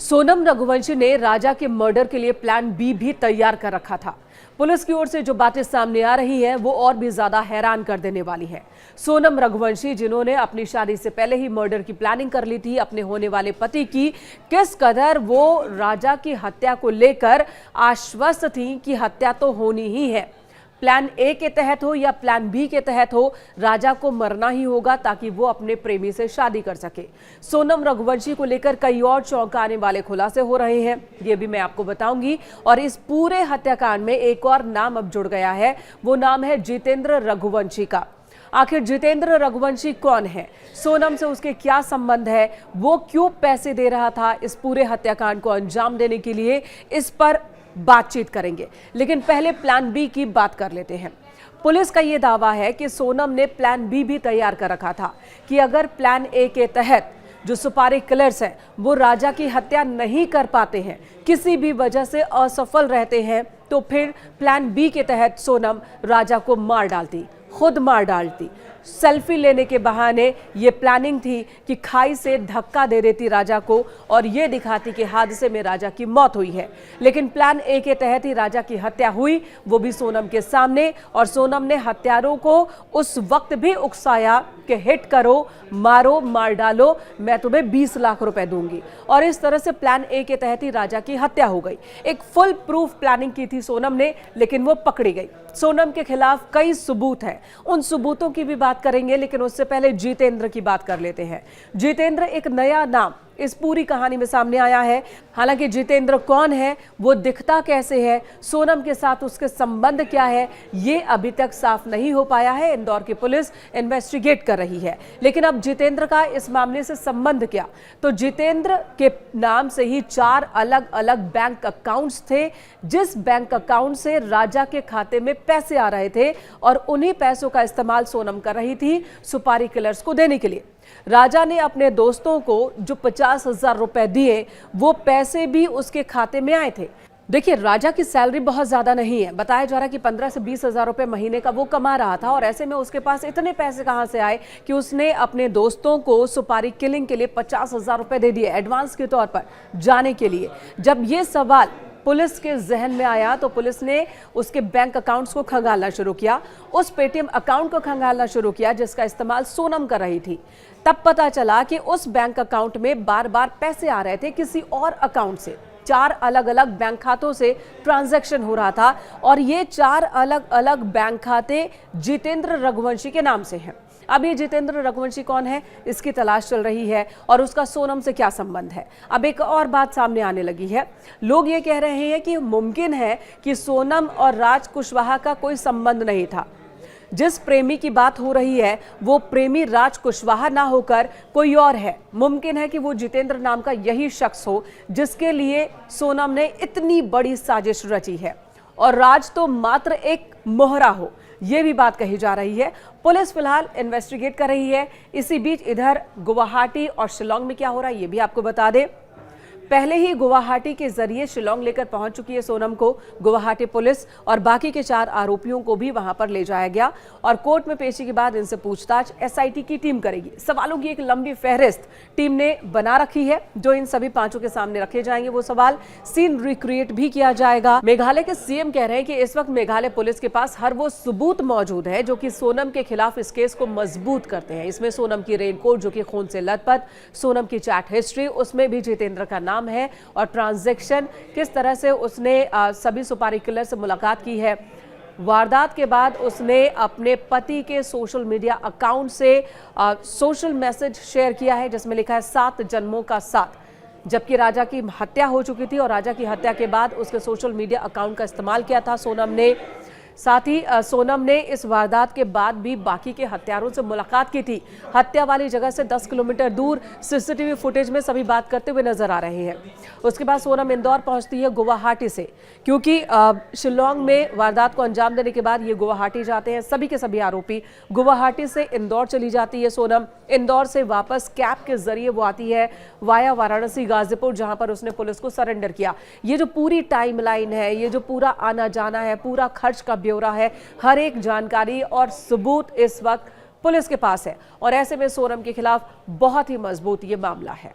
सोनम रघुवंशी ने राजा के मर्डर के लिए प्लान बी भी तैयार कर रखा था। पुलिस की ओर से जो बातें सामने आ रही हैं वो और भी ज्यादा हैरान कर देने वाली है। सोनम रघुवंशी, जिन्होंने अपनी शादी से पहले ही मर्डर की प्लानिंग कर ली थी अपने होने वाले पति की, किस कदर वो राजा की हत्या को लेकर आश्वस्त थी कि हत्या तो होनी ही है। प्लान ए के तहत हो या प्लान बी के तहत हो, राजा को मरना ही होगा ताकि वो अपने प्रेमी से शादी कर सके। सोनम रघुवंशी को लेकर कई और चौंकाने वाले खुलासे हो रहे हैं, ये भी मैं आपको बताऊंगी। और इस पूरे हत्याकांड में एक और नाम अब जुड़ गया है, वो नाम है जितेंद्र रघुवंशी का। आखिर जितेंद्र रघुवंशी कौन है, सोनम से उसके क्या संबंध है, वो क्यों पैसे दे रहा था इस पूरे हत्याकांड को अंजाम देने के लिए, इस पर बातचीत करेंगे। लेकिन पहले प्लान बी की बात कर लेते हैं। पुलिस का यह दावा है कि सोनम ने प्लान बी भी तैयार कर रखा था कि अगर प्लान ए के तहत जो सुपारी किलर्स हैं वो राजा की हत्या नहीं कर पाते हैं, किसी भी वजह से असफल रहते हैं, तो फिर प्लान बी के तहत सोनम राजा को मार डालती, खुद मार डालती। सेल्फी लेने के बहाने ये प्लानिंग थी कि खाई से धक्का दे देती राजा को और ये दिखाती कि हादसे में राजा की मौत हुई है। लेकिन प्लान ए के तहत ही राजा की हत्या हुई, वो भी सोनम के सामने। और सोनम ने हत्यारों को उस वक्त भी उकसाया कि हिट करो, मारो, मार डालो, मैं तुम्हें 20 लाख रुपए दूंगी। और इस तरह से प्लान ए के तहत ही राजा की हत्या हो गई। एक फुल प्रूफ प्लानिंग की थी सोनम ने, लेकिन वो पकड़ी गई। सोनम के खिलाफ कई सबूत हैं, उन सबूतों की भी बात करेंगे, लेकिन उससे पहले जितेंद्र की बात कर लेते हैं। जितेंद्र एक नया नाम इस पूरी कहानी में सामने आया है। हालांकि जितेंद्र कौन है, वो दिखता कैसे है, सोनम के साथ उसके संबंध क्या है, ये अभी तक साफ नहीं हो पाया है। इंदौर की पुलिस इन्वेस्टिगेट कर रही है। लेकिन अब जितेंद्र का इस मामले से संबंध क्या, तो जितेंद्र के नाम से ही 4 अलग अलग बैंक अकाउंट्स थे, जिस बैंक अकाउंट से राजा के खाते में पैसे आ रहे थे और उन्हीं पैसों का इस्तेमाल सोनम कर रही थी सुपारी किलर्स को देने के लिए। राजा ने अपने दोस्तों को जो 50,000 रुपए दिए, वो पैसे भी उसके खाते में आए थे। देखिए, राजा की सैलरी बहुत ज्यादा नहीं है, बताया जा रहा है कि 15 से 20,000 रुपए महीने का वो कमा रहा था। और ऐसे में उसके पास इतने पैसे कहां से आए कि उसने अपने दोस्तों को सुपारी किलिंग के लिए 50,000 रुपए दे दिए एडवांस के तौर पर जाने के लिए। जब ये सवाल पुलिस के जहन में आया तो पुलिस ने उसके बैंक अकाउंट्स को खंगालना शुरू किया, उस पेटीएम अकाउंट को खंगालना शुरू किया जिसका इस्तेमाल सोनम कर रही थी। तब पता चला कि उस बैंक अकाउंट में बार बार पैसे आ रहे थे किसी और अकाउंट से। 4 अलग अलग बैंक खातों से ट्रांजैक्शन हो रहा था और ये 4 अलग अलग बैंक खाते जितेंद्र रघुवंशी के नाम से हैं। अब ये जितेंद्र रघुवंशी कौन है, इसकी तलाश चल रही है और उसका सोनम से क्या संबंध है। अब एक और बात सामने आने लगी है, लोग ये कह रहे हैं कि मुमकिन है कि सोनम और राज कुशवाहा का कोई संबंध नहीं था। जिस प्रेमी की बात हो रही है वो प्रेमी राज कुशवाहा ना होकर कोई और है। मुमकिन है कि वो जितेंद्र नाम का यही शख्स हो जिसके लिए सोनम ने इतनी बड़ी साजिश रची है और राज तो मात्र एक मोहरा हो, ये भी बात कही जा रही है। पुलिस फिलहाल इन्वेस्टिगेट कर रही है। इसी बीच इधर गुवाहाटी और शिलोंग में क्या हो रहा है ये भी आपको बता दें। पहले ही गुवाहाटी के जरिए शिलोंग लेकर पहुंच चुकी है सोनम को गुवाहाटी पुलिस और बाकी के 4 आरोपियों को भी वहां पर ले जाया गया और कोर्ट में पेशी के बाद इनसे पूछताछ एसआईटी की टीम करेगी। सवालों की एक लंबी फहरिस्त टीम ने बना रखी है जो इन सभी 5 के सामने रखे जाएंगे। वो सवाल सीन रिक्रिएट भी किया जाएगा। मेघालय के सीएम कह रहे हैं कि इस वक्त मेघालय पुलिस के पास हर वो सबूत मौजूद है जो कि सोनम के खिलाफ इस केस को मजबूत करते हैं। इसमें सोनम की रेनकोट जो कि खून से लथपथ, सोनम की चैट हिस्ट्री, उसमें भी जितेंद्र का नाम है और ट्रांजैक्शन, किस तरह से उसने सभी सुपारी किलर से मुलाकात की है। वारदात के बाद उसने अपने पति के सोशल मीडिया अकाउंट से सोशल मैसेज शेयर किया है जिसमें लिखा है 7 जन्मों का साथ, जबकि राजा की हत्या हो चुकी थी और राजा की हत्या के बाद उसके सोशल मीडिया अकाउंट का इस्तेमाल किया था सोनम ने। साथ ही सोनम ने इस वारदात के बाद भी बाकी के हत्यारों से मुलाकात की थी। हत्या वाली जगह से 10 किलोमीटर दूर सीसीटीवी फुटेज में सभी बात करते हुए नजर आ रहे हैं। उसके बाद सोनम इंदौर पहुंचती है गुवाहाटी से, क्योंकि शिलोंग में वारदात को अंजाम देने के बाद ये गुवाहाटी जाते हैं। सभी के सभी आरोपी गुवाहाटी से इंदौर चली जाती है सोनम। इंदौर से वापस कैब के जरिए वो आती है वाया वाराणसी गाजीपुर, जहां पर उसने पुलिस को सरेंडर किया। ये जो पूरी टाइमलाइन है, ये जो पूरा आना जाना है, पूरा खर्च का ब्यौरा है, हर एक जानकारी और सबूत इस वक्त पुलिस के पास है और ऐसे में सोनम के खिलाफ बहुत ही मजबूत ये मामला है।